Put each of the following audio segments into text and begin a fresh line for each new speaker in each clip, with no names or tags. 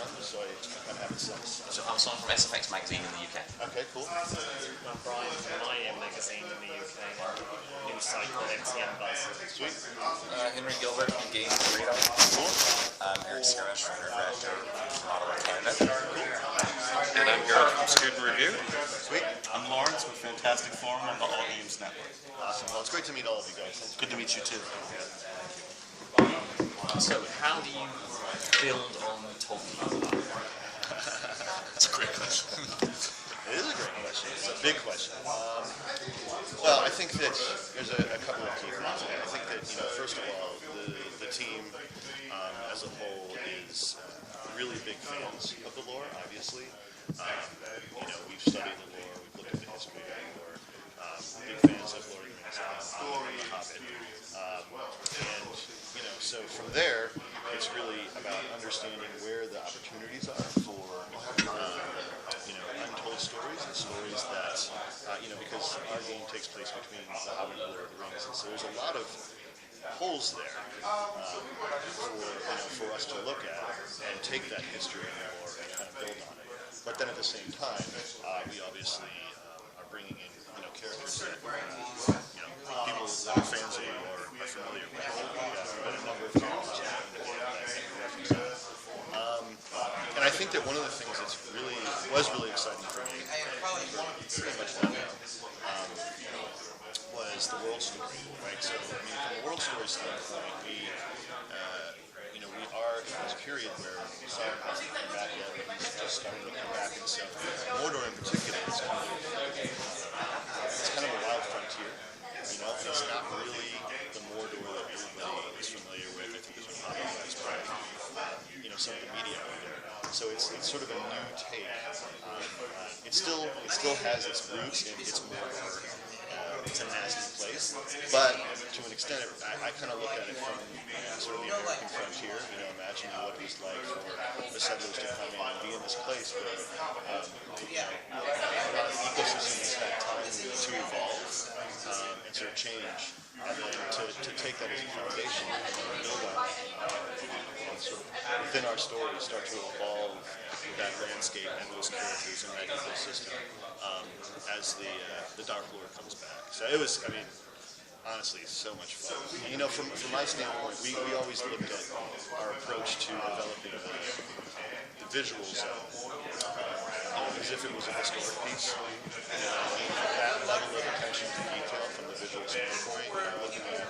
from, just so I kind of have a sense.
So I'm someone from SFX magazine in the UK.
Okay, cool.
I'm Brian from IM magazine in the UK, news site called MCM Buzz.
Sweet.
Henry Gilbert from Games Burrito.
Cool.
Eric Skewed from Nerdreactor from Ottawa, Canada.
And I'm Gareth from Skewed Review.
Sweet.
I'm Lawrence with Fantastic Forum on the All Games Network.
Awesome. Well, it's great to meet all of you guys.
Good to meet you too.
So how do you build on Tolkien?
That's a great question.
It is a great question. It's a big question. Well, I think that there's a couple of key things. I think that, first of all, the team as a whole is really big fans of the lore, obviously. We've studied the lore, we've looked at the history of the lore, big fans of Lord of the Rings and The Hobbit. So from there, it's really about understanding where the opportunities are for, untold stories and stories that, because our game takes place between The Hobbit and Lord of the Rings, and so there's a lot of holes there for us to look at and take that history and lore and kind of build on it. But then at the same time, we obviously are bringing in, characters that, people that are fans of the lore are familiar with. We've got a number of characters that reference that. And I think that one of the things that's was really exciting for me, pretty much now, was the world story, right? So, from the world story standpoint, we are in this period where Sauron hasn't come back yet, but he's just starting to come back, and so Mordor in particular is kind of a wild frontier. It's not really the Mordor that everybody is familiar with. I think is what popularized by some of the media out there. So it's sort of a new take. It still has its roots in its Mordor. It's a nasty place, but to an extent, I kind of look at it from sort of the American frontier. Imagining what it was like for the settlers to come in and be in this place where the ecosystem has had time to evolve and sort of change, and then to take that as a foundation and then build on it, and sort of within our story start to evolve that landscape and those characters and that ecosystem as the Dark Lord comes back. So it was, honestly, so much fun. From my standpoint, we always looked at our approach to developing the visuals as if it was a historic piece. That level of attention to detail from the visual standpoint, looking at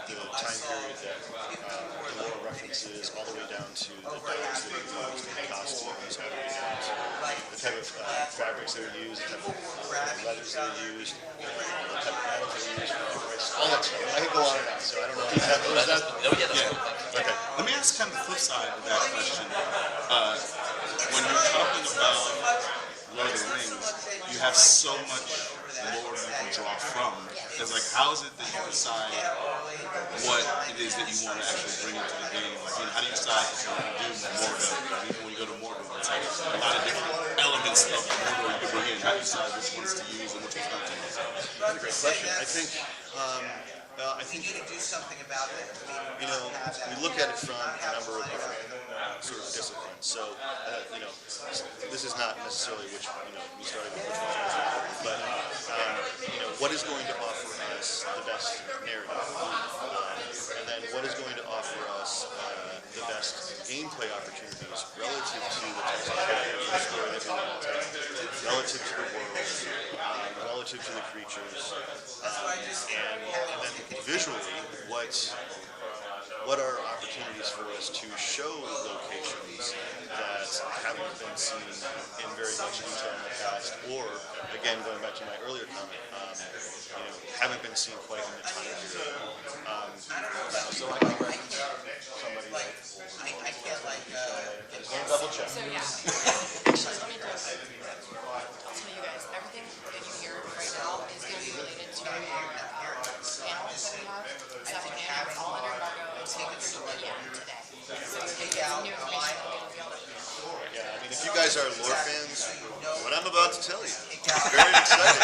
the time period that the lore references, all the way down to the dialogues that are used, the costumes, all the way down to the type of fabrics that are used, the type of leathers that are used, the type of metals that are used, all that stuff. I could go on and on, so I don't know exactly what that.
Okay. Let me ask kind of the flip side of that question. When you're talking about Lord of the Rings, you have so much lore you can draw from. It's like, how is it that you decide what it is that you want to actually bring into the game? How do you decide if you want to do Mordor? When you go to Mordor, it's like a lot of different elements of Mordor you can bring in. How do you decide which ones to use and which ones not to use?
That's a great question. I think
you need to do something about it.
We look at it from a number of different sort of disciplines. So, this is not necessarily which, we started with which one was important, but, what is going to offer us the best narrative? And then what is going to offer us the best gameplay opportunities relative to the types of characters and story that we want to tell, relative to the world, relative to the creatures, and then visually, what are opportunities for us to show locations that haven't been seen in very much detail in the past, or again, going back to my earlier comment, haven't been seen quite in the time period. So I can recommend somebody like double check.
So yeah, actually, let me just, I'll tell you guys, everything that you hear right now is going to be related to our panels that we have. Except again, it's all under embargo until it's 3 p.m. today. So it's new information that we'll be able to.
Yeah, if you guys are lore fans, what I'm about to tell you, very exciting.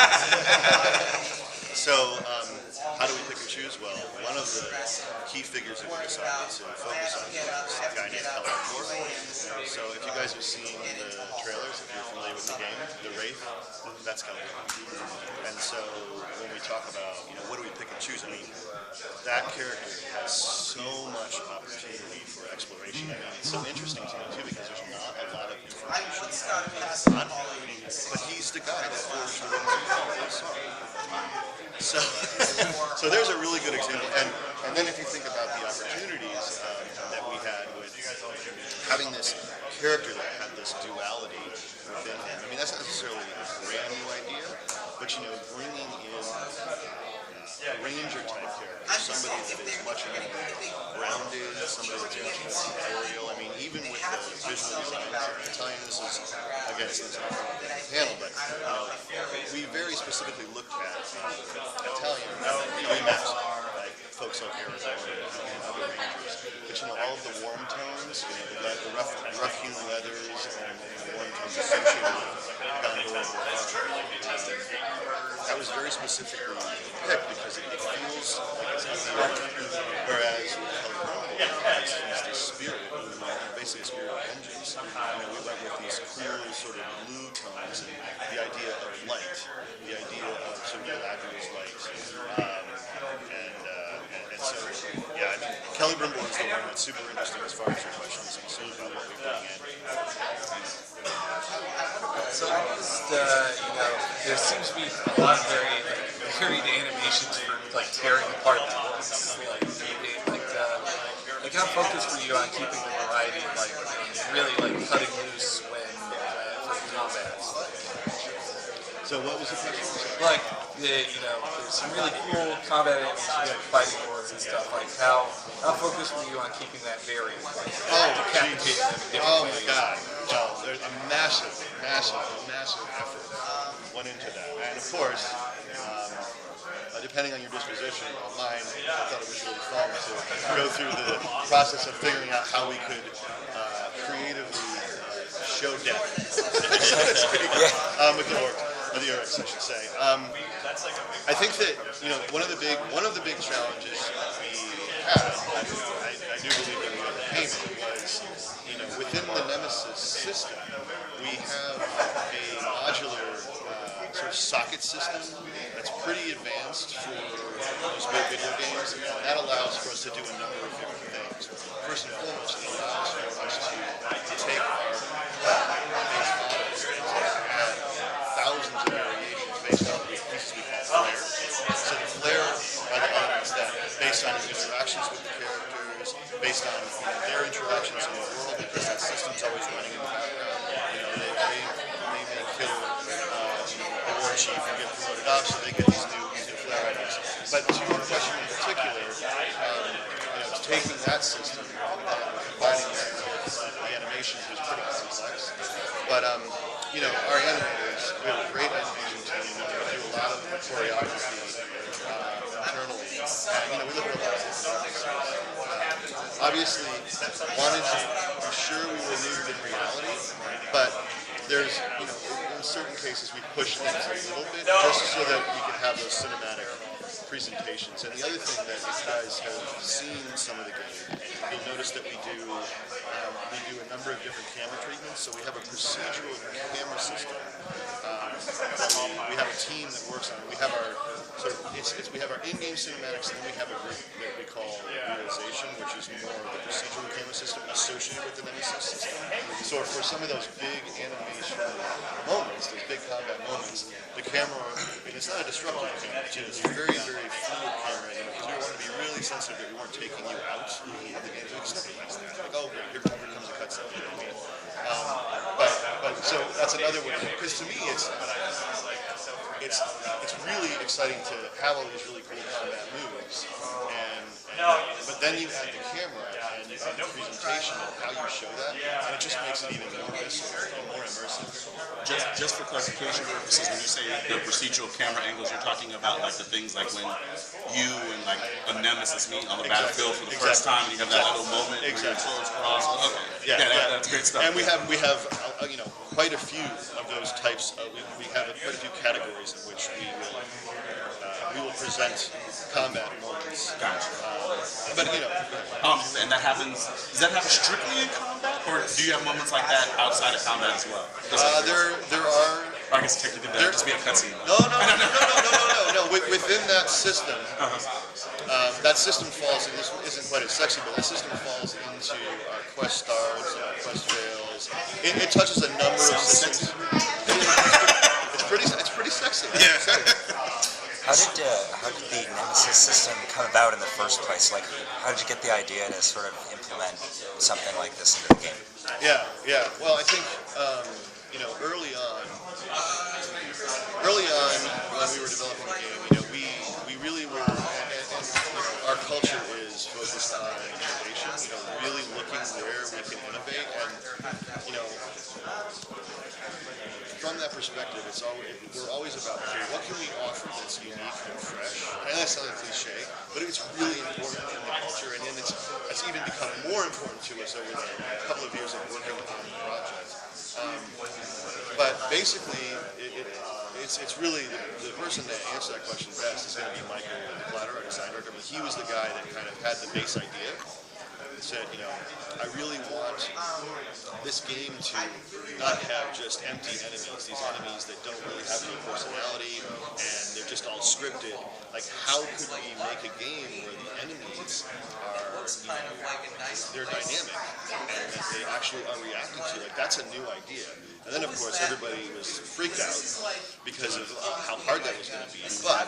So, how do we pick and choose? choose? Well, one of the key figures that we decided to focus on is a guy named Kallenbach. So if you guys have seen the trailers, if you're familiar with the game, the Wraith, that's Kallenbach. And so when we talk about, what do we pick and choose? I mean, that character has so much opportunity for exploration. I mean, it's so interesting to me too because there's not a lot of information on him, but he's the guy that forged the rings of power. So there's a really good example. And then if you think about the opportunities that we had with having this character that had this duality within him. I mean, that's not necessarily a brand new idea, but bringing in a ranger type character, somebody that is much more grounded, somebody that's much more tutorial. I mean, even with the visual designs, I'm telling you this is, again, it's not the panel, but we very specifically looked at Italian maps, like folks like Arizona and other rangers. But all of the warm tones, the rough hewn leathers and the warm tones associated with Gondor, that was very specifically picked because it feels like it's not the earth. Whereas it's the spirit, basically a spirit of vengeance. We went with these cool sort of blue tones and the idea of light, the idea of sort of Galadriel's light. And so, yeah, I mean, Kallenbach is the one that's super interesting as far as your question is concerned about what we bring in.
So I noticed, there seems to be a lot of very varied animations for tearing apart the worlds. How focused were you on keeping the variety of really cutting loose when for the combats?
So what was the question?
There's some really cool combat animations, fighting wars and stuff. How focused were you on keeping that varied? Decapitate them in different ways?
My God! Well, there's a massive effort went into that, and of course, depending on your disposition, mine, I thought it was really fun to go through the process of figuring out how we could creatively show death with the orcs. The Urks, I should say. I think that one of the big challenges we had, I do believe that we overcame it, was within the Nemesis system we have a modular sort of socket system that's pretty advanced for most big video games, and that allows for us to do a number of different things. First and foremost, it allows for us to take our base models and add thousands of variations based on the pieces we call flare. So the flare are the elements that, based on your interactions with the characters, based on their interactions in the world, because that system's always running in the background. They may kill the war chief and get promoted up, so they get these new flare items. But to your question in particular, taking that system and combining that with the animations was pretty complex. But our animators, we have a great animation team, and we do a lot of the choreography internally. And we look at a lot of different things. Obviously, wanted to be sure we were rooted in reality, but there's, in certain cases we push things a little bit just so that we can have those cinematic presentations. And the other thing that you guys have seen some of the game, you'll notice that we do a number of different camera treatments. So we have a procedural camera system. We have a team that works on it. We have our we have our in-game cinematics, and then we have a group that we call realization, which is more of the procedural camera system associated with the Nemesis system. So for some of those big animation moments, those big combat moments, the camera, it's not a disruptive camera, it's a very, very fluid camera, because we want to be really sensitive that we weren't taking you out of the game. Because nobody likes that. Like, oh, here comes a cutscene. But so that's another way. Because to me, it's really exciting to have all these really cool combat moves, but then you add the camera and you add the presentation and how you show that, and it just makes it even more visceral and more immersive.
Just for clarification purposes, when you say the procedural camera angles, you're talking about the things like when you and a Nemesis meet on the battlefield for the first time, and you have that little moment where your swords cross. Okay, yeah, that's great stuff.
And we have quite a few of those types. We have quite a few categories in which we will present combat moments.
Gotcha.
But
And that happens. Does that happen strictly in combat, or do you have moments like that outside of combat as well?
there are.
I guess technically that would just be a cutscene.
No. Within that system, that system falls. And this isn't quite as sexy, but that system falls into our quest stars, our quest fails. It touches a number of systems. It's pretty sexy.
Yeah.
How did the Nemesis system come about in the first place? Like, how did you get the idea to sort of implement something like this into the game?
Yeah. Well, I think early on when we were developing the game, we really were, and our culture is focused on innovation. Really looking where we can innovate, and from that perspective, we're always about, okay, what can we offer that's unique and fresh? And that sounds like cliche, but it's really important in the culture, and it's even become more important to us over the couple of years of working on the project. But basically, it's really the person to answer that question best is going to be Michael Platter, our design director. But he was the guy that kind of had the base idea. Said, I really want this game to not have just empty enemies, these enemies that don't really have any personality and they're just all scripted. Like, how could we make a game where the enemies are, they're dynamic and that they actually are reacting to? Like, that's a new idea. And then, of course, everybody was freaked out because of how hard that was going to be. But,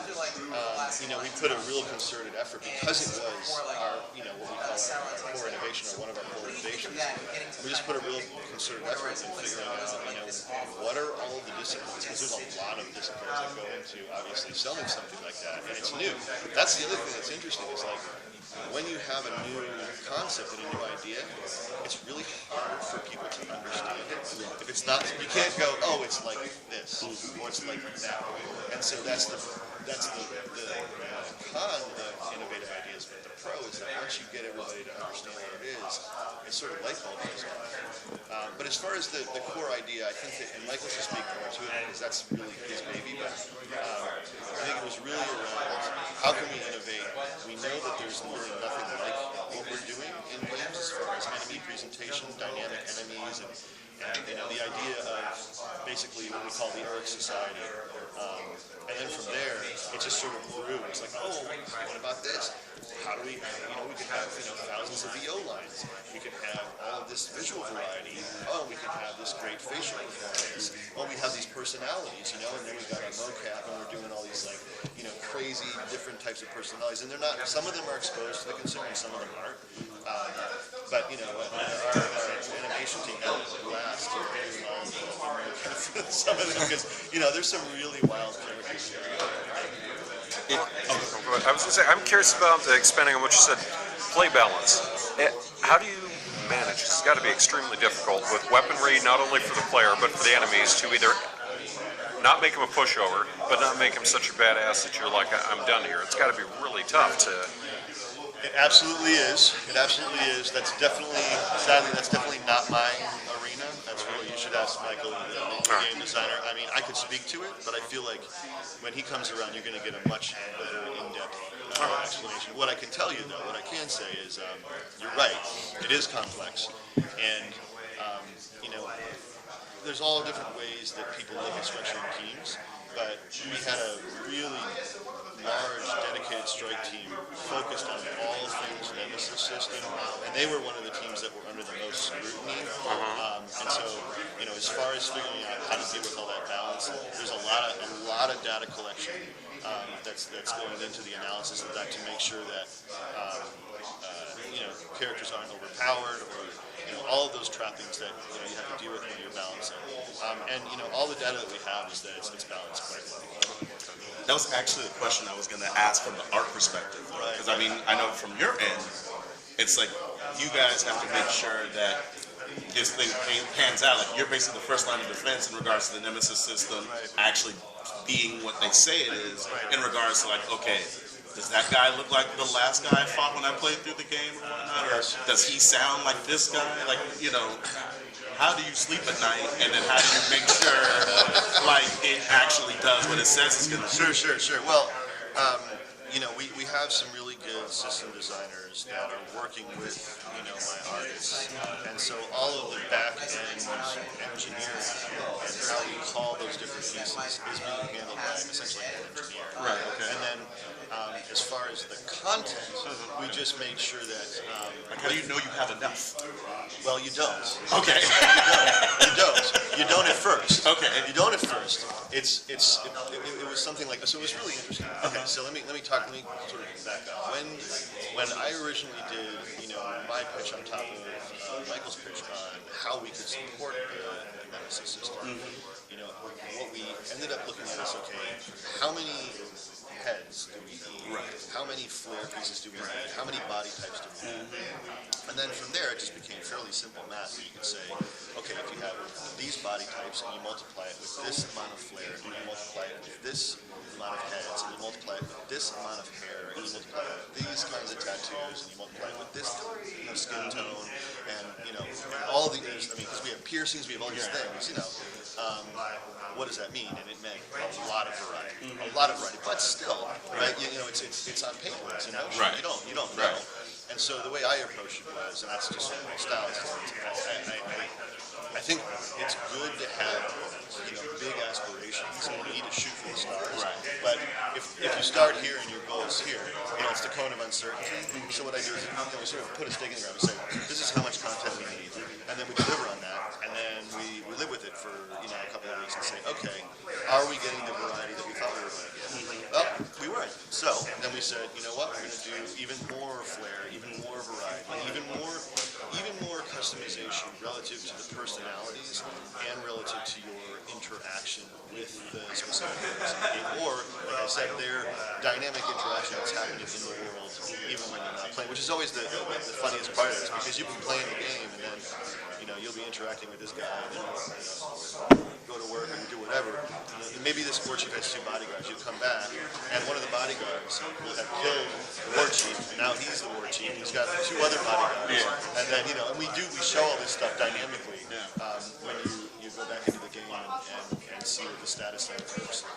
we put a real concerted effort because it was our, what we call our core innovation, or one of our core innovations. We just put a real concerted effort in figuring out, what are all the disciplines? Because there's a lot of disciplines that go into, obviously, selling something like that, and it's new. That's the other thing that's interesting is, like, when you have a new concept and a new idea, it's really hard for people to understand it. If it's not, you can't go, oh, it's like this, or it's like that. And so that's the con of innovative ideas, but the pro is that once you get everybody to understand what it is, it's sort of light bulb goes off. But as far as the core idea, I think that, and Michael should speak more to it because that's really his baby, but I think it was really around how can we innovate. We know that there's really nothing like what we're doing in games as far as enemy presentation, dynamic enemies, and the idea of basically what we call the Earth Society. And then from there, it just sort of grew. It's like, oh, what about this? How do we, we could have, thousands of VO lines. We could have all of this visual variety. Oh, we could have this great facial performance. Oh, we have these personalities, and then we got our mocap, and we're doing all these, like, crazy different types of personalities. And they're not, some of them are exposed to the consumer, and some of them aren't. But, our animation team had a blast doing all of some of them, because, there's some really wild characters here.
I was going to say, I'm curious about expanding on what you said, play balance. How do you manage? It's got to be extremely difficult with weaponry, not only for the player, but for the enemies, to either not make him a pushover, but not make him such a badass that you're like, I'm done here. It's got to be really tough to...
It absolutely is. Sadly, that's definitely not my arena. That's really, you should ask Michael, the game designer. I mean, I could speak to it, but I feel like when he comes around, you're going to get a much better in-depth explanation. What I can tell you, though, what I can say is, you're right. It is complex, and there's all different ways that people look at structuring teams. But we had a really large, dedicated strike team focused on all things Nemesis system, and they were one of the teams that were under the most scrutiny. And so, as far as figuring out how to deal with all that balance, there's a lot of data collection that's going into the analysis of that to make sure that characters aren't overpowered, or all of those trappings that you have to deal with when you're balancing. And all the data that we have is that it's balanced quite well.
That was actually the question I was going to ask from the art perspective. Because, I mean, I know from your end, it's like you guys have to make sure that this thing pans out. Like, you're basically the first line of defense in regards to the Nemesis system actually being what they say it is, in regards to, like, okay, does that guy look like the last guy I fought when I played through the game or whatnot? Or does he sound like this guy? Like, you know, how do you sleep at night, and then how do you make sure, like, it actually does what it says it's going to do?
Sure. Well, you know, we have some really good system designers that are working with, you know, my artists. And so all of the back-end engineering and how we call those different pieces is being handled by essentially an engineer.
Right, okay.
And then as far as the content, we just made sure that...
Like, how do you know you have enough?
well, you don't.
Okay.
You don't. You don't at first.
Okay.
You don't at first. It was something like, so it was really interesting. Okay. So let me sort of back up. When I originally did, you know, my pitch on top of Michael's pitch on how we could support the Nemesis system, you know, what we ended up looking at is, okay, how many heads do we need?
Right.
How many flare pieces do we need? How many body types do we need? And then from there, it just became fairly simple math. Where you could say, okay, if you have these body types and you multiply it with this amount of flare, and you multiply it with this amount of heads, and you multiply it with this amount of hair, and you multiply it with these kinds of tattoos, and you multiply it with this, you know, skin tone, and you know, and all these. I mean, because we have piercings, we have all these things, you know. What does that mean? And it meant a lot of variety, but still, right? You know, it's on paper, it's in motion.
Right.
You don't know. And so the way I approached it was, and that's just my style. I think it's good to have, you know, big aspirations and you need to shoot for the stars.
Right.
But if you start here and your goal is here, you know, it's the cone of uncertainty. So what I do is, you know, we sort of put a stake in the ground and say, this is how much content we need, and then we deliver on that, and then we live with it for, you know, a couple of weeks and say, okay, are we getting the variety that we thought we were going to get? Well, we weren't. So then we said, you know what, we're going to do even more flair, even more variety, even more customization relative to the personalities and relative to your interaction with the specific players in the game. Or, like I said, their dynamic interaction that's happening in the world, even when you're not playing, which is always the funniest part of this, because you can play in the game and then, you know, you'll be interacting with this guy and then, you know, go to work and do whatever. You know, maybe this war chief has two bodyguards. You come back, and one of the bodyguards will have killed the war chief, and now he's the war chief. He's got two other bodyguards, and then, you know, and we show all this stuff dynamically when you go back into the game and see what the status of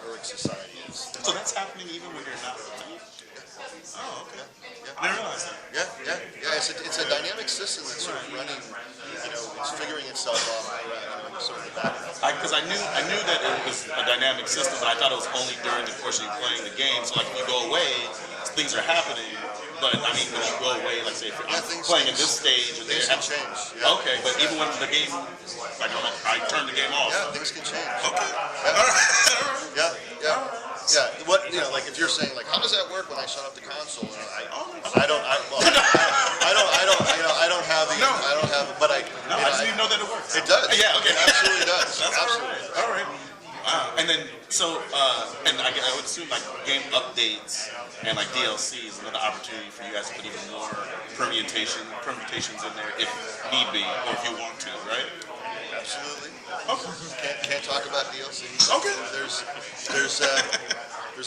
Uruk society is.
So that's happening even when you're not playing? Oh, okay. I didn't realize that.
Yeah. It's a dynamic system that's sort of running. You know, it's figuring itself off around sort of the background.
Because I knew that it was a dynamic system, but I thought it was only during the course of you playing the game. So like if you go away, things are happening. But I mean, when you go away, like say if I'm playing at this stage, and
things can change. Yeah.
Okay, but even when the game, like I turn the game off.
Yeah, things can change.
Okay.
Yeah.
All right.
Yeah. What, you know, like if you're saying like, how does that work when I shut off the console? And I don't have the.
No.
I don't have. But I.
No, I just didn't know that it works.
It does.
Yeah. Okay.
It absolutely does.
That's
absolutely.
all right. Wow. And then so and I would assume like game updates and like DLC is another opportunity for you guys to put even more permutations in there if need be or if you want to, right?
Absolutely.
Okay.
Can't talk about DLC.
Okay.
There's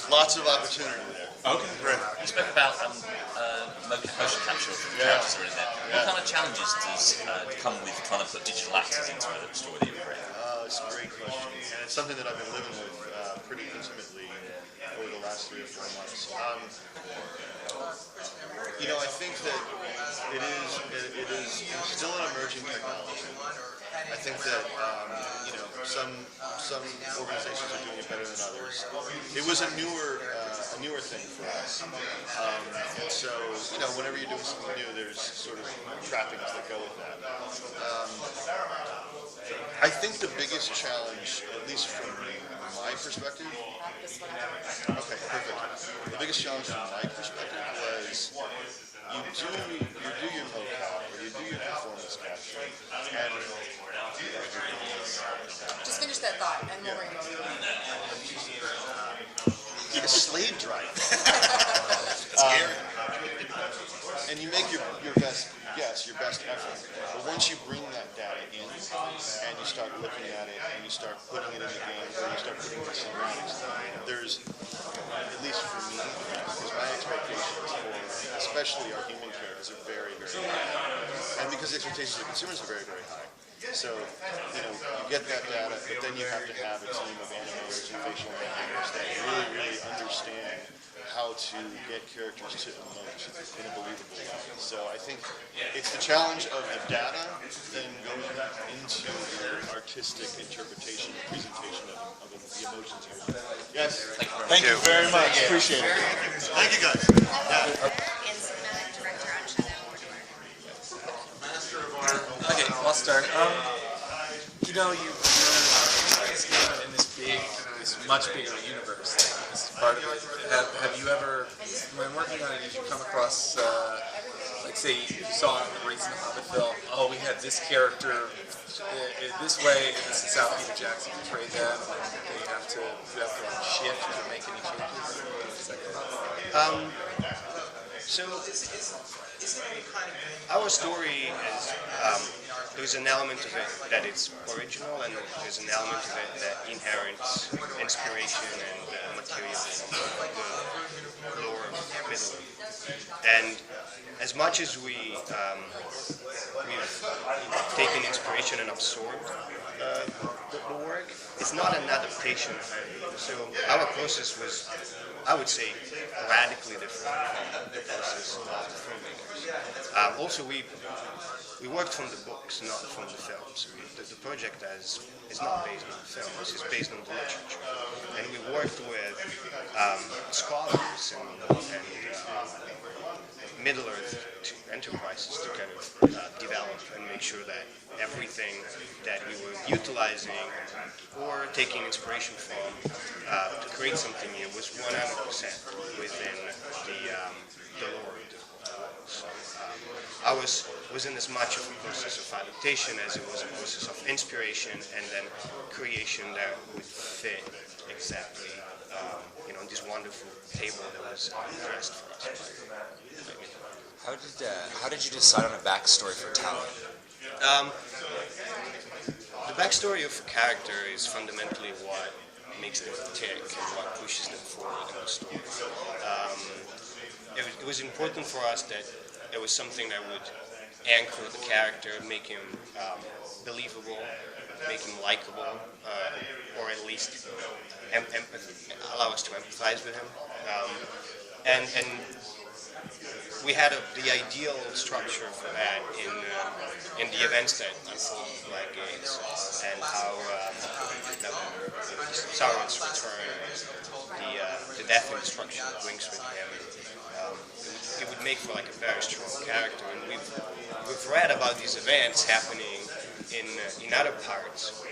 lots of opportunity there.
Okay. Great.
You spoke about motion capture from the characters that are in there. What kind of challenges does come with trying to put digital actors into a story that you create?
It's a great question. And it's something that I've been living with pretty intimately over the last 3 or 4 months. You know, I think that it is still an emerging technology. I think that you know, some organizations are doing it better than others. It was a newer thing for us, and so you know, whenever you're doing something new, there's sort of trappings that go with that. I think the biggest challenge, at least from my perspective, okay, perfect. The biggest challenge from my perspective was you do your mocap or you do your performance capture, and
Just finish that thought, and we'll bring it over.
you're a slave driver. And you make your best guess, your best effort. But once you bring that data in and you start looking at it and you start putting it in the game or you start putting it in cinematics, there's, at least for me, because my expectations for, especially our human characters, are very, very high. And because the expectations of consumers are very, very high. So, you get that data, but then you have to have a team of animators and facial animators that really, really understand how to get characters to emote in a believable way. So I think it's the challenge of the data, then going into the artistic interpretation and presentation of the emotions you want. Yes?
Thank you very much. Appreciate it.
Thank you guys.
And cinematic director on Shadow of Mordor.
Okay, I'll start. You're in this much bigger universe. This is part of it. Have you ever, when working on it, did you come across, like say you saw in the recent Hobbit film, oh, we had this character this way, and this is how Peter Jackson portrayed them, and you have to shift or make any changes? Does that come up?
So, our story is, there's an element of it that it's original, and there's an element of it that inherits inspiration and material from the lore of Middle-earth. And as much as we've taken inspiration and absorbed the work, it's not an adaptation. So our process was, I would say, radically different from the process of the filmmakers. Also, we worked from the books, not from the films. The project is not based on the films, it's based on the literature. And we worked with scholars and Middle-earth enterprises to kind of develop and make sure that everything that we were utilizing or taking inspiration from to create something new was 100% within the lore. So, I wasn't as much of a process of adaptation as it was a process of inspiration and then creation that would fit exactly, this wonderful table that was dressed for us.
How did you decide on a backstory for Talon?
The backstory of a character is fundamentally what makes them tick and what pushes them forward in the story. It was important for us that it was something that would anchor the character, make him believable, make him likable, or at least allow us to empathize with him. And we had the ideal structure for that in the events that unfold in Black Gates and how Sauron's return, the death and destruction that brings with him. It would make for like a very strong character, and we've read about these events happening in other parts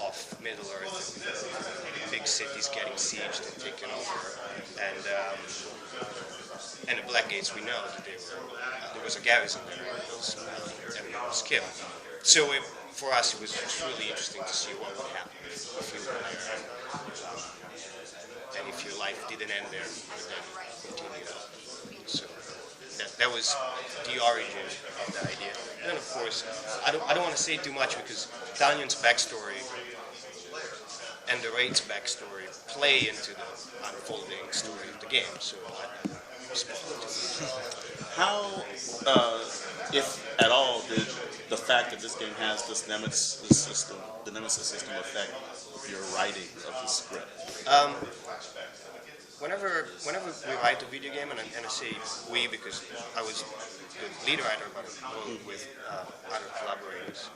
of Middle-earth, big cities getting sieged and taken over, and the Black Gates, we know that there was a garrison there, and everyone was killed. So for us, it was just really interesting to see what would happen if you were there, and if your life didn't end there, but then continued on. So that was the origin of the idea. And then, of course, I don't want to say too much because Tanyan's backstory and the Raid's backstory play into the unfolding story of the game. So
how, if at all, did the fact that this game has this Nemesis system affect your writing of the script?
Whenever we write a video game, and I say we because I was the lead writer, but with other collaborators,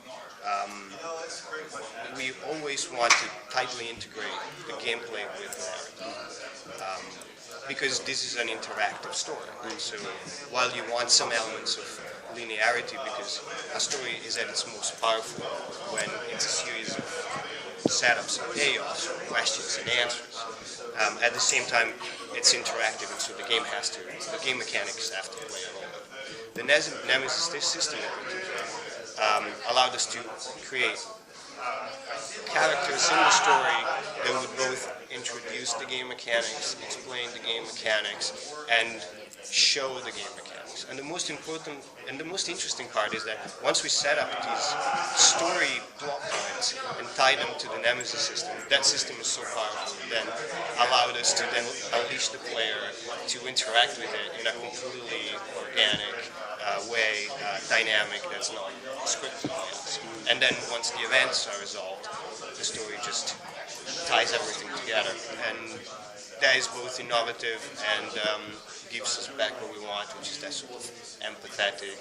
we always want to tightly integrate the gameplay with narrative. Because this is an interactive story. And so while you want some elements of linearity, because a story is at its most powerful when it's a series of setups and payoffs, or questions and answers. At the same time, it's interactive, and so the game mechanics have to play a role. The Nemesis system allowed us to create characters in the story that would both introduce the game mechanics, explain the game mechanics, and show the game mechanics. And the most important and the most interesting part is that once we set up these story plot lines and tie them to the Nemesis system, that system is so powerful that then allowed us to then unleash the player to interact with it in a completely organic way, dynamic, that's not scripted by us. And then once the events are resolved, the story just ties everything together. And that is both innovative and gives us back what we want, which is that sort of empathetic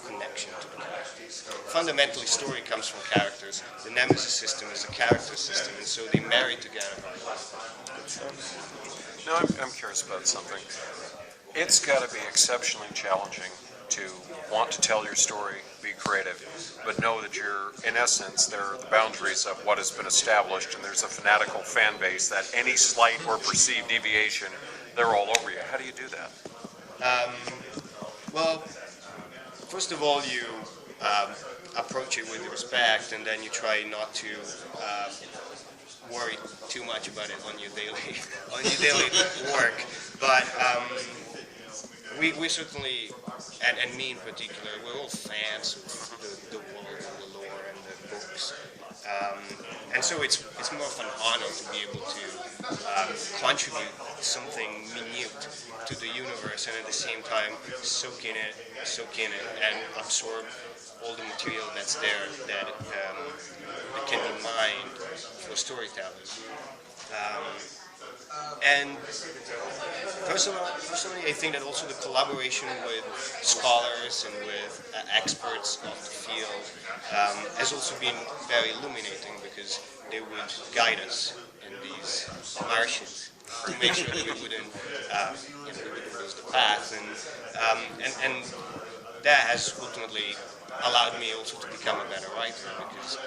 connection to the characters. Fundamentally, story comes from characters. The Nemesis system is a character system, and so they marry together.
Now, I'm curious about something. It's got to be exceptionally challenging to want to tell your story, be creative, but know that you're, in essence, there are the boundaries of what has been established, and there's a fanatical fan base that any slight or perceived deviation, they're all over you. How do you do that?
Well, first of all, you approach it with respect, and then you try not to worry too much about it on your daily work. But we certainly, and me in particular, we're all fans of the world and the lore and the books. And so it's more of an honor to be able to contribute something minute to the universe, and at the same time soak in it, and absorb all the material that's there that can be mined for storytellers. And personally, I think that also the collaboration with scholars and with experts of the field has also been very illuminating, because they would guide us in these marshes to make sure that we wouldn't lose the path, and that has ultimately allowed me also to become a better writer, because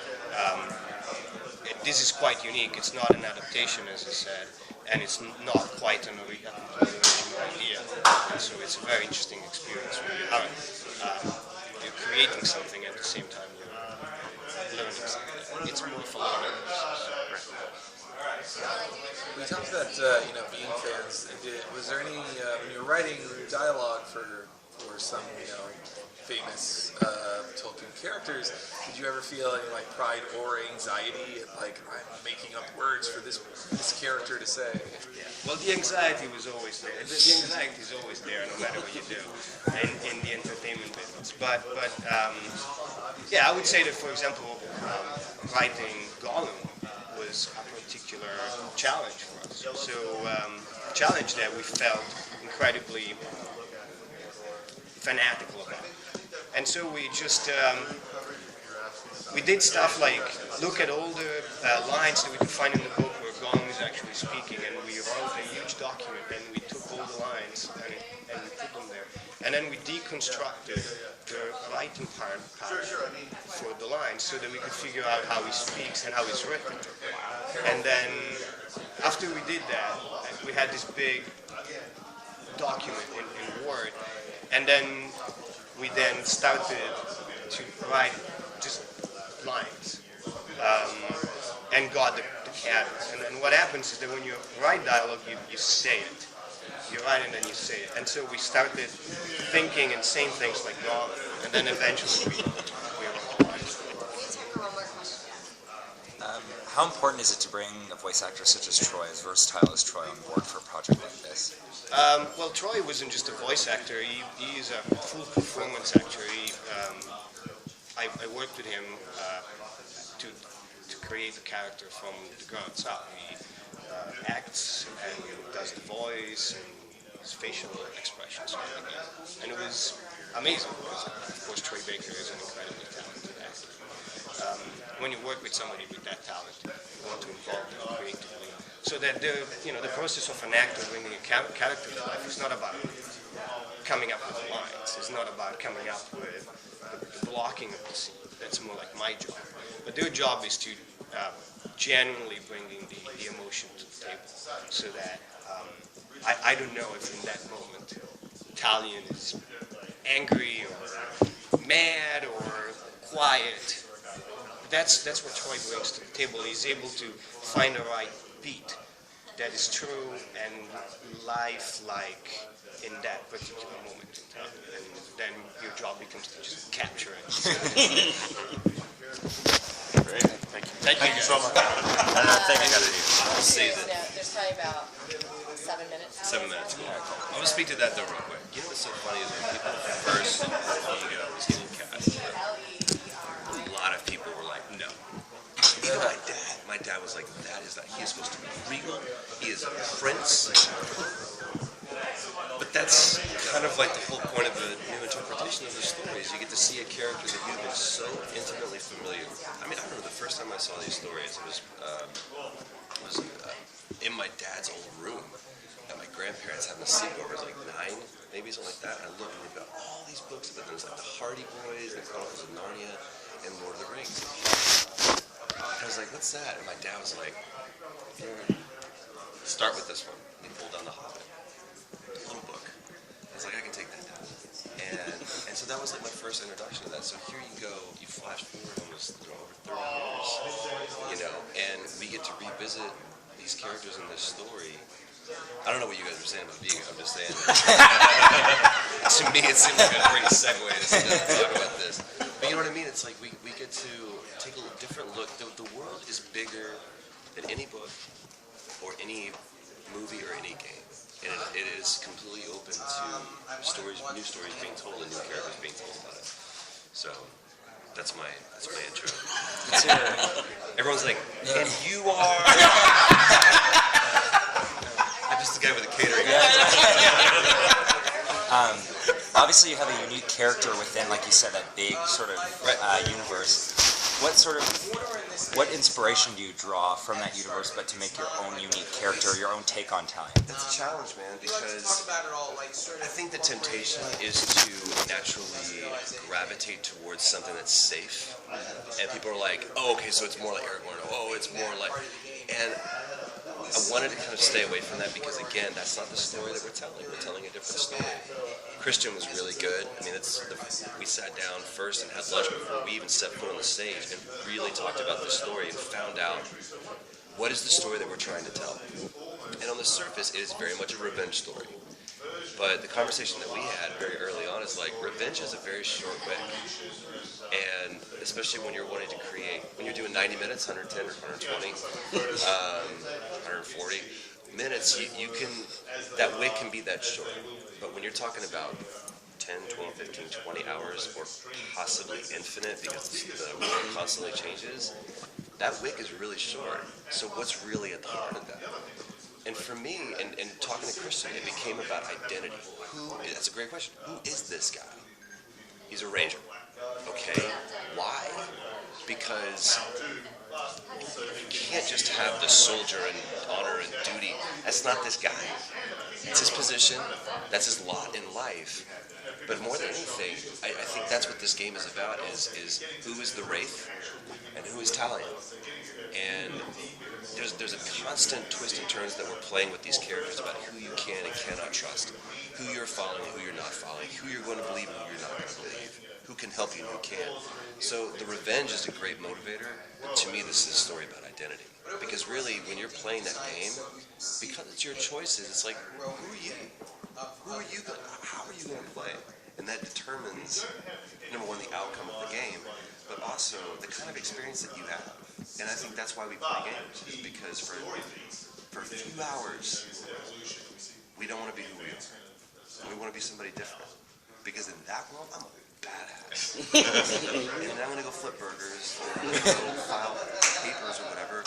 this is quite unique. It's not an adaptation, as I said, and it's not quite an original idea. And so it's a very interesting experience when you're creating something at the same time you're learning something. It's more of a learning process.
We talked about being fans. Was there any when you were writing dialogue for some famous Tolkien characters, did you ever feel any pride or anxiety at I'm making up words for this character to say?
Yeah. Well, the anxiety was always there. The anxiety is always there, no matter what you do in the entertainment business. But I would say that, for example, writing Gollum was a particular challenge for us. So a challenge that we felt incredibly fanatical about. And so we just we did stuff like look at all the lines that we could find in the book where Gollum is actually speaking, and we wrote a huge document, and we took all the lines and we put them there. And then we deconstructed the writing part for the lines so that we could figure out how he speaks and how it's written. And then after we did that, we had this big document in Word, and then we then started to write just lines and got the cadence. And then what happens is that when you write dialogue, you say it. You write it and then you say it. And so we started thinking and saying things like Gollum, and then eventually we wrote the lines.
How important is it to bring a voice actor such as Troy, as versatile as Troy, on board for a project like this?
Well, Troy wasn't just a voice actor. He is a full performance actor. I worked with him to create the character from the ground up. He acts and does the voice and his facial expressions and everything. And it was amazing because, of course, Troy Baker is an incredibly talented actor. When you work with somebody with that talent, you want to involve them creatively. So that the process of an actor bringing a character to life is not about coming up with lines. It's not about coming up with the blocking of the scene. That's more like my job. But their job is to genuinely bringing the emotion to the table, so that I don't know if in that moment Talion is angry or mad or quiet. that's what Troy brings to the table. He's able to find the right beat that is true and lifelike in that particular moment in time. And then your job becomes to just capture it.
Great. Thank you.
Thank you
so much.
I'll
say that.
There's probably about 7 minutes.
7 minutes. Cool. I'm gonna speak to that though real quick. You know what's so funny is when people first was getting cast, a lot of people were like, no. Even my dad was like, that is not. He is supposed to be regal. He is a prince. But that's kind of like the whole point of the new interpretation of the stories. You get to see a character that you've been so intimately familiar with. I mean, I remember the first time I saw these stories, it was in my dad's old room at my grandparents having a sleepover. I was like 9, maybe something like that. And I looked and we've got all these books, but there's like the Hardy Boys, the Chronicles of Narnia, and Lord of the Rings. And I was like, what's that? And my dad was like, start with this one. And he pulled down the Hobbit. Little book. I was like, I can take that down. And so that was like my first introduction to that. So here you go, you flash forward almost over 30 years, and we get to revisit these characters in this story. I don't know what you guys are saying about Vigo, I'm just saying. To me, it seemed like a great segue to talk about this. But you know what I mean? It's like we get to take a different look. The world is bigger than any book or any movie or any game. And it is completely open to stories, new stories being told and new characters being told about it. So that's my intro. Everyone's like, and you are. I'm just the guy with the catering.
Obviously, you have a unique character within, like you said, that big sort of universe. What inspiration do you draw from that universe, but to make your own unique character, your own take on time?
That's a challenge, man, because I think the temptation is to naturally gravitate towards something that's safe. And people are like, oh, okay, so it's more like Aragorn. Oh, it's more like... And I wanted to kind of stay away from that because, again, that's not the story that we're telling. We're telling a different story. Christian was really good. I mean, we sat down first and had lunch before we even stepped foot on the stage and really talked about the story and found out what is the story that we're trying to tell. And on the surface, it is very much a revenge story. But the conversation that we had very early on is like, revenge is a very short wick. And especially when you're wanting to create, when you're doing 90 minutes, 110 or 120, 140 minutes, you can, that wick can be that short. But when you're talking about 10, 12, 15, 20 hours, or possibly infinite because the world constantly changes, that wick is really short. So what's really at the heart of that? And for me, and talking to Christian, it became about identity. That's a great question. Who is this guy? He's a ranger. Okay, why? Because you can't just have the soldier and honor and duty. That's not this guy. It's his position. That's his lot in life. But more than anything, I think that's what this game is about, is who is the Wraith and who is Talion. And there's a constant twist and turns that we're playing with these characters about who you can and cannot trust, who you're following and who you're not following, who you're going to believe and who you're not going to believe, who can help you and who can't. So the revenge is a great motivator, but to me this is a story about identity. Because really, when you're playing that game, because it's your choices, it's like, who are you? How are you going to play? And that determines, number one, the outcome of the game, but also the kind of experience that you have. And I think that's why we play games, is because for a few hours, we don't want to be who we are. We want to be somebody different. Because in that world, I'm a badass. And then I'm going to go flip burgers, or I'm going to go file papers or whatever.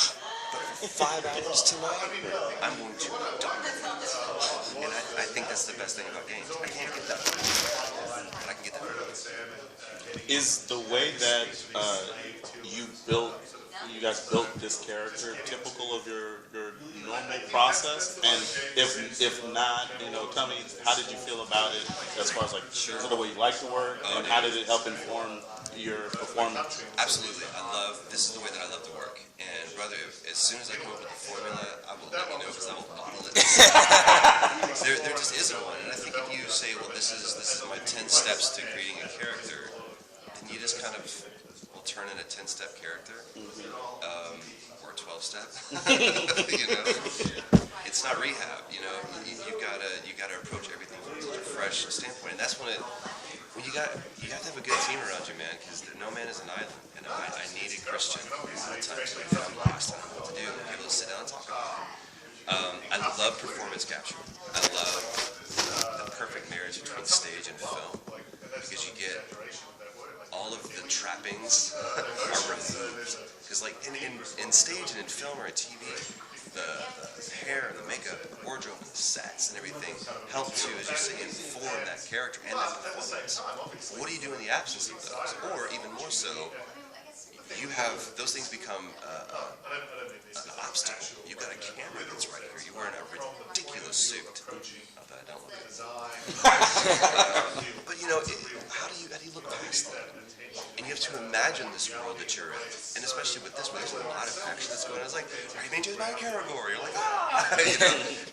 But for 5 hours tonight, I'm going to dominate. And I think that's the best thing about games. I can't get that, but I can get that.
Is the way that you guys built this character typical of your normal process? And if not, tell me, how did you feel about it as far as like, is it the way you like to work, and how did it help inform your performance?
Absolutely. This is the way that I love to work. And brother, as soon as I come up with the formula, I will let you know because I will bottle it. There just isn't one. And I think if you say, well, this is my 10 steps to creating a character, then you just kind of will turn in a 10-step character or a 12-step. It's not rehab. You gotta approach everything from a fresh standpoint, and that's when you have to have a good team around you, man, because no man is an island. And I needed Christian a lot of times when I'm lost on what to do, and be able to sit down and talk about it. I love performance capture. I love the perfect marriage between stage and film, because you get all of the trappings are removed. Because like in stage and in film or in TV, the hair and the makeup, the wardrobe and the sets and everything help to, as you say, inform that character and that performance. What do you do in the absence of those? Or even more so, you have those things become an obstacle. You've got a camera that's right here. You're wearing a ridiculous suit. Not that I don't look good. But how do you look past that? And you have to imagine this world that you're in. And especially with this one, there's a lot of action that's going on. It's like, are you being chased by a Karagor? You're like, ah!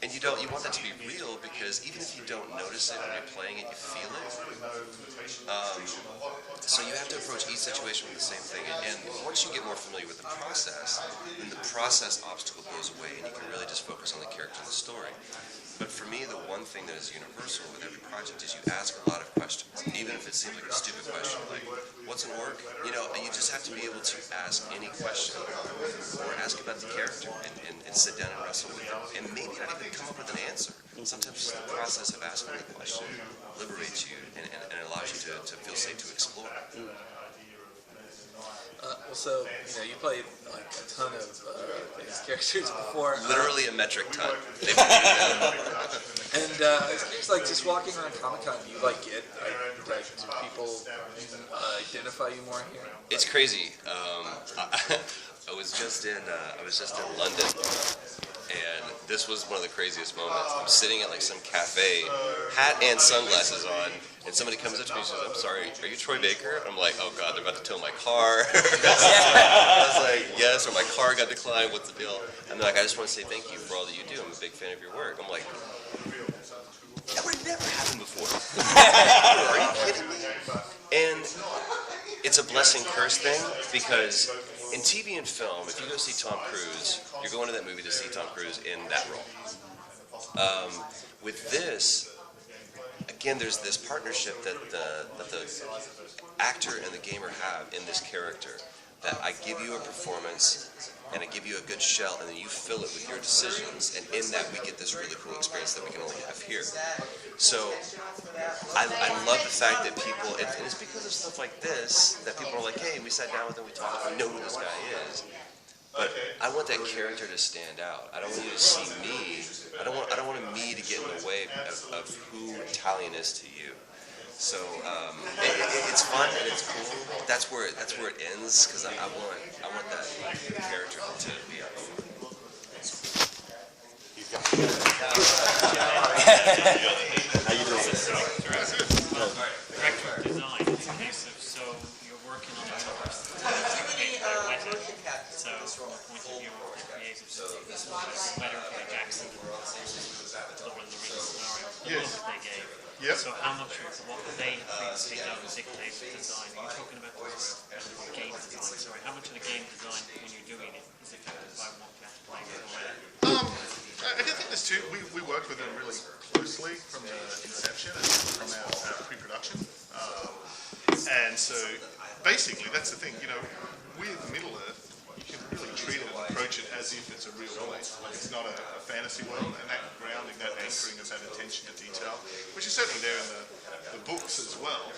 And you want that to be real, because even if you don't notice it when you're playing it, you feel it. So you have to approach each situation with the same thing. And once you get more familiar with the process, then the process obstacle goes away, and you can really just focus on the character and the story. But for me, the one thing that is universal with every project is you ask a lot of questions, even if it seems like a stupid question, like, what's an orc? You just have to be able to ask any question, or ask about the character, and sit down and wrestle with them, and maybe not even come up with an answer. Sometimes just the process of asking the question liberates you and allows you to feel safe to explore.
So, you played like a ton of these characters before.
Literally a metric ton.
And it's like just walking around Comic-Con, do you get do people identify you more here?
It's crazy. I was just in London, and this was one of the craziest moments. I'm sitting at like some cafe, hat and sunglasses on, and somebody comes up to me and says, "I'm sorry, are you Troy Baker?" I'm like, "Oh God, they're about to tow my car." I was like, "Yes," or "My car got declined. What's the deal?" And they're like, "I just want to say thank you for all that you do. I'm a big fan of your work." I'm like, "That would never happen before." Are you kidding me? And it's a blessing curse thing, because in TV and film, if you go see Tom Cruise, you're going to that movie to see Tom Cruise in that role. With this, again, there's this partnership that the actor and the gamer have in this character, that I give you a performance and I give you a good shell, and then you fill it with your decisions, and in that we get this really cool experience that we can only have here. So I love the fact that people, and it's because of stuff like this that people are like, hey, we sat down with him, we talked, we know who this guy is. But I want that character to stand out. I don't want you to see me. I don't want me to get in the way of who Italian is to you. So it's fun and it's cool. But that's where it ends, because I want that character to be up front.
How you doing?
Director of design, it's a case of, so you're working on a universe that's created by Weta. So from the point of view of the creative team, Weta by Jackson, Lord of the Rings scenario, the look that they gave.
Yep.
So how much of what they have previously done dictate the design? Are you talking about the game design? Sorry, how much of the game design when you're doing it is affected by what you have to play with?
I think there's two. We worked with them really closely from the inception and from our pre-production. And so basically that's the thing, with Middle-earth, you can really treat it and approach it as if it's a real place. It's not a fantasy world, and that grounding, that anchoring of that attention to detail, which is certainly there in the books as well,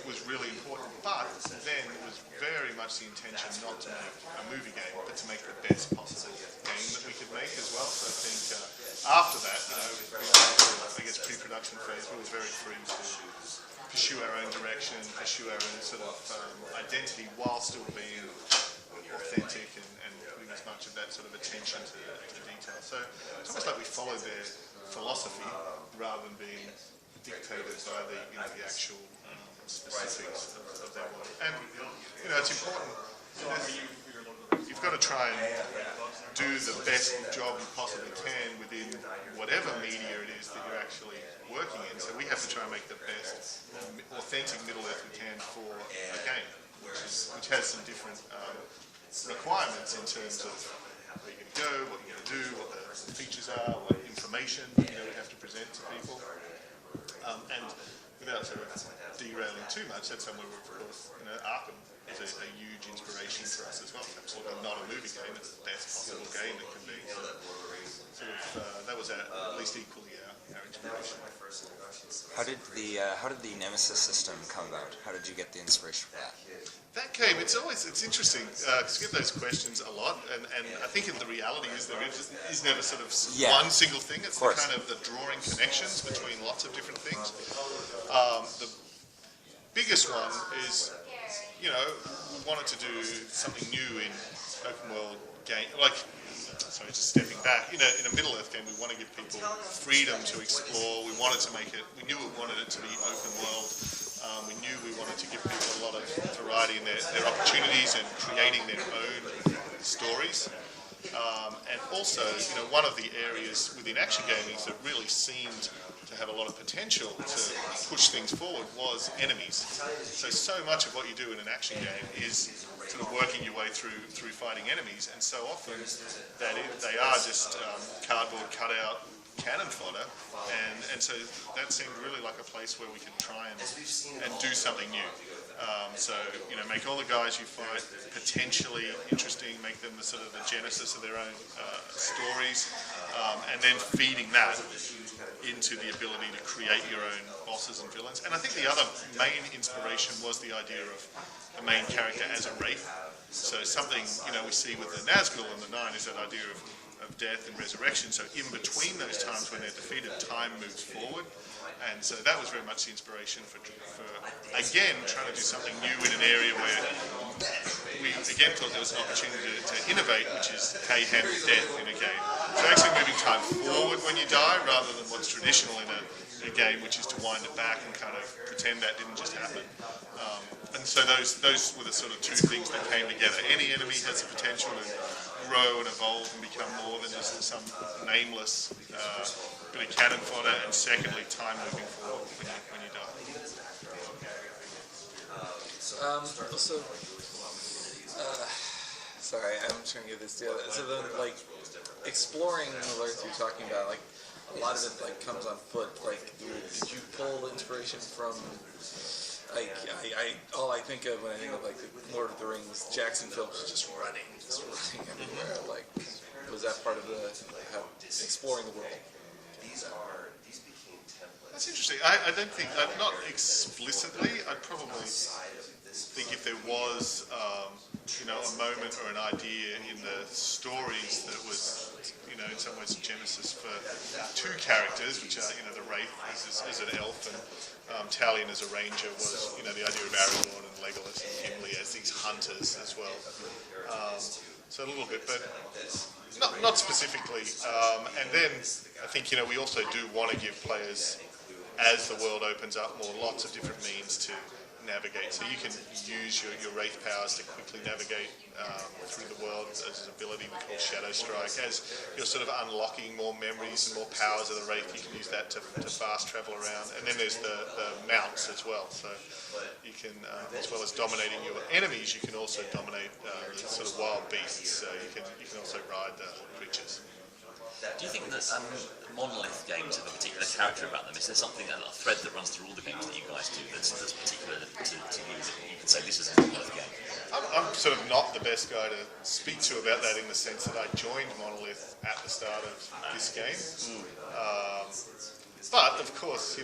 was really important. But then it was very much the intention not to make a movie game, but to make the best possible game that we could make as well. So I think after that, pre-production phase, we were very free to pursue our own direction, pursue our own sort of identity, while still being authentic and putting as much of that sort of attention to detail. So it's almost like we followed their philosophy rather than being dictated by the actual specifics of their work. And it's important. You've got to try and do the best job you possibly can within whatever media it is that you're actually working in. So we have to try and make the best authentic Middle-earth we can for a game, which has some different requirements in terms of where you're going to go, what you're going to do, what the features are, what information we have to present to people. And without sort of derailing too much, that's somewhere where, of course, Arkham is a huge inspiration for us as well. It's absolutely not a movie game; it's the best possible game it can be. So, that was at least equally our inspiration.
How did the Nemesis system come about? How did you get the inspiration for that?
That game, it's interesting because we get those questions a lot, and I think the reality is there is never sort of one single thing. It's the kind of the drawing connections between lots of different things. The biggest one is, we wanted to do something new in open world game, sorry, just stepping back. In a Middle-earth game, we want to give people freedom to explore. We wanted to make it. We knew we wanted it to be open world. We knew we wanted to give people a lot of variety in their opportunities and creating their own stories. And also, one of the areas within action gaming that really seemed to have a lot of potential to push things forward was enemies. So much of what you do in an action game is sort of working your way through fighting enemies, and so often they are just cardboard cutout cannon fodder, and so that seemed really like a place where we could try and do something new. Make all the guys you fight potentially interesting, make them the sort of the genesis of their own stories, and then feeding that into the ability to create your own bosses and villains. And I think the other main inspiration was the idea of the main character as a wraith. So something we see with the Nazgul and the Nine is that idea of death and resurrection. So in between those times when they're defeated, time moves forward. And so that was very much the inspiration for again, trying to do something new in an area where we, again, thought there was an opportunity to innovate, which is how you handle death in a game. So actually moving time forward when you die, rather than what's traditional in a game, which is to wind it back and kind of pretend that didn't just happen. And so those were the sort of two things that came together. Any enemy has the potential to grow and evolve and become more than just some nameless bit of cannon fodder, and secondly, time moving forward when you die.
Sorry, I'm trying to get this together. So then, exploring Middle-earth, you're talking about, a lot of it, comes on foot. Did you pull inspiration from, all I think of when I think of, the Lord of the Rings, Jackson films, just running everywhere. Was that part of exploring the world?
That's interesting. I don't think, not explicitly. I'd probably think if there was, a moment or an idea in the stories that was, in some ways a genesis for two characters, which are, the Wraith is an elf, and Talion as a ranger was, the idea of Aragorn and Legolas and Gimli as these hunters as well. So a little bit, but not specifically. And then I think, we also do want to give players, as the world opens up more, lots of different means to navigate. So you can use your Wraith powers to quickly navigate through the world as an ability we call Shadow Strike. As you're sort of unlocking more memories and more powers of the Wraith, you can use that to fast travel around. And then there's the mounts as well. So you can, as well as dominating your enemies, you can also dominate the sort of wild beasts. So you can also ride the creatures.
Do you think that Monolith games have a particular character about them? Is there something, a thread that runs through all the games that you guys do that's particular to you, that you can say this is a Monolith game?
I'm sort of not the best guy to speak to about that, in the sense that I joined Monolith at the start of this game. But of course,